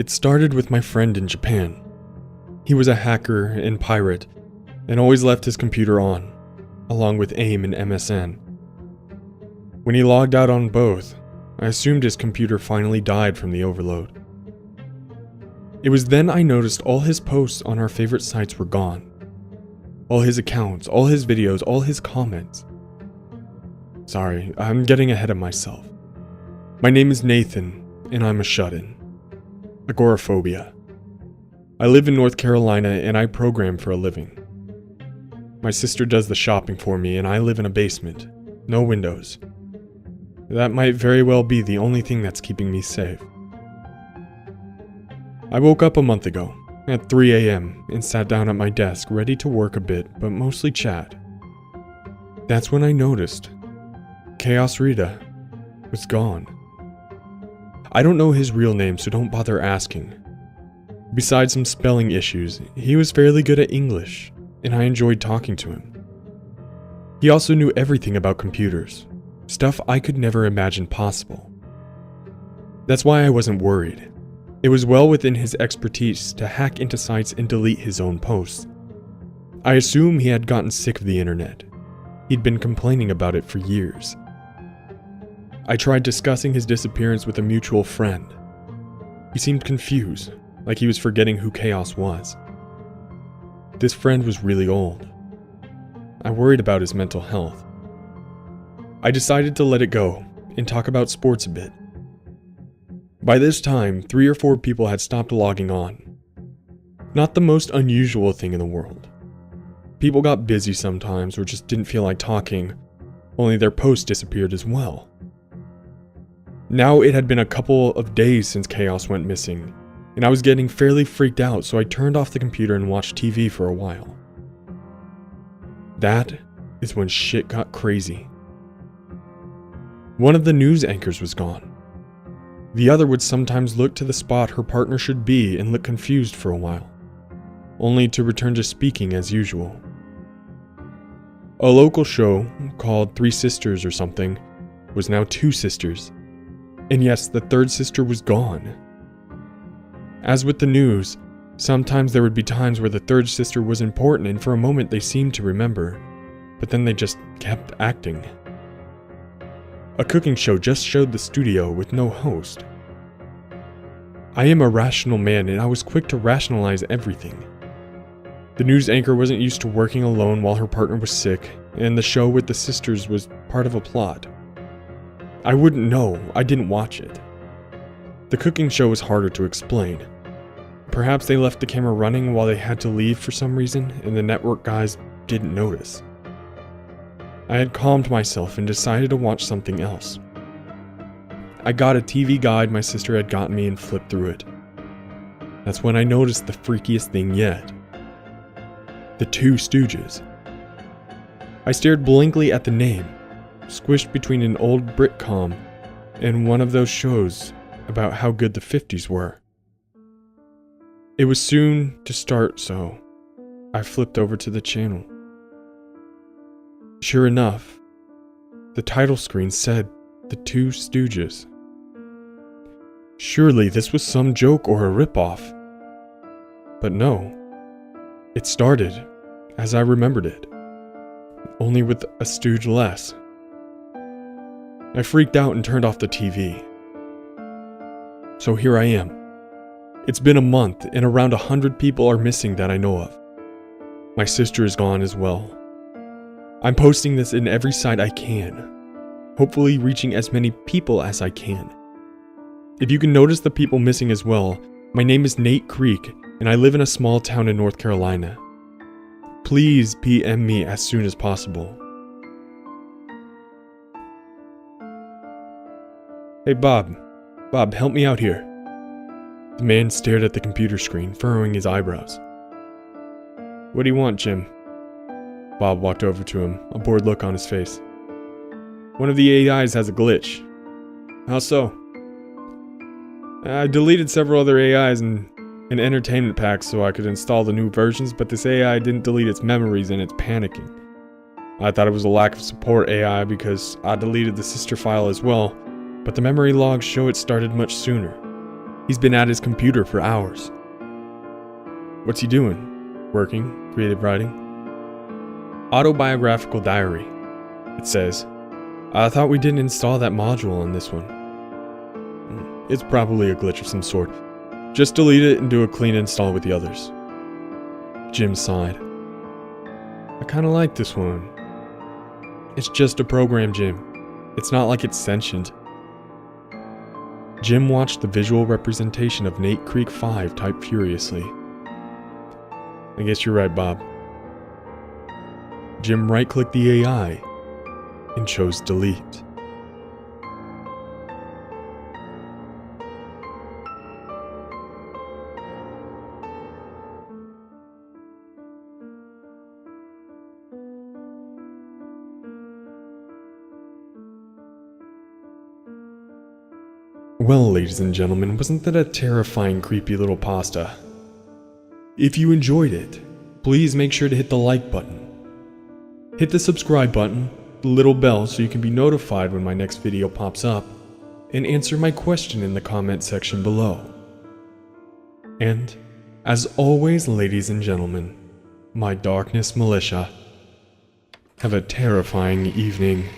It started with my friend in Japan. He was a hacker and pirate, and always left his computer on, along with AIM and MSN. When he logged out on both, I assumed his computer finally died from the overload. It was then I noticed all his posts on our favorite sites were gone. All his accounts, all his videos, all his comments. Sorry, I'm getting ahead of myself. My name is Nathan, and I'm a shut-in. Agoraphobia. I live in North Carolina and I program for a living. My sister does the shopping for me and I live in a basement. No windows. That might very well be the only thing that's keeping me safe. I woke up a month ago, at 3 a.m., and sat down at my desk ready to work a bit, but mostly chat. That's when I noticed Chaos Rita was gone. I don't know his real name, so don't bother asking. Besides some spelling issues, he was fairly good at English, and I enjoyed talking to him. He also knew everything about computers, stuff I could never imagine possible. That's why I wasn't worried. It was well within his expertise to hack into sites and delete his own posts. I assume he had gotten sick of the internet. He'd been complaining about it for years. I tried discussing his disappearance with a mutual friend. He seemed confused, like he was forgetting who Chaos was. This friend was really old. I worried about his mental health. I decided to let it go and talk about sports a bit. By this time, 3 or 4 people had stopped logging on. Not the most unusual thing in the world. People got busy sometimes or just didn't feel like talking, only their posts disappeared as well. Now it had been a couple of days since Chaos went missing, and I was getting fairly freaked out, so I turned off the computer and watched TV for a while. That is when shit got crazy. One of the news anchors was gone. The other would sometimes look to the spot her partner should be and look confused for a while, only to return to speaking as usual. A local show, called 3 Sisters or something, was now 2 sisters. And yes, the 3rd sister was gone. As with the news, sometimes there would be times where the 3rd sister was important and for a moment they seemed to remember, but then they just kept acting. A cooking show just showed the studio with no host. I am a rational man and I was quick to rationalize everything. The news anchor wasn't used to working alone while her partner was sick, and the show with the sisters was part of a plot. I wouldn't know, I didn't watch it. The cooking show was harder to explain. Perhaps they left the camera running while they had to leave for some reason, and the network guys didn't notice. I had calmed myself and decided to watch something else. I got a TV guide my sister had gotten me and flipped through it. That's when I noticed the freakiest thing yet. The 2 Stooges. I stared blankly at the name, squished between an old Britcom and one of those shows about how good the 50s were. It was soon to start, so I flipped over to the channel. Sure enough, the title screen said The 2 Stooges. Surely this was some joke or a ripoff. But no, it started as I remembered it, only with a stooge less. I freaked out and turned off the TV. So here I am. It's been a month and around 100 people are missing that I know of. My sister is gone as well. I'm posting this in every site I can, hopefully reaching as many people as I can. If you can notice the people missing as well, my name is Nate Creek and I live in a small town in North Carolina. Please PM me as soon as possible. Hey Bob, help me out here. The man stared at the computer screen, furrowing his eyebrows. What do you want, Jim? Bob walked over to him, a bored look on his face. One of the AIs has a glitch. How so? I deleted several other AIs and an entertainment pack so I could install the new versions, but this AI didn't delete its memories and it's panicking. I thought it was a lack of support AI because I deleted the sister file as well, but the memory logs show it started much sooner. He's been at his computer for hours. What's he doing? Working? Creative writing? Autobiographical diary. It says, I thought we didn't install that module on this one. It's probably a glitch of some sort. Just delete it and do a clean install with the others. Jim sighed. I kinda like this one. It's just a program, Jim. It's not like it's sentient. Jim watched the visual representation of Nate Creek 5 type furiously. I guess you're right, Bob. Jim right-clicked the AI and chose delete. Well, ladies and gentlemen, wasn't that a terrifying, creepy little pasta? If you enjoyed it, please make sure to hit the like button. Hit the subscribe button, the little bell so you can be notified when my next video pops up, and answer my question in the comment section below. And, as always, ladies and gentlemen, my Darkness Militia, have a terrifying evening.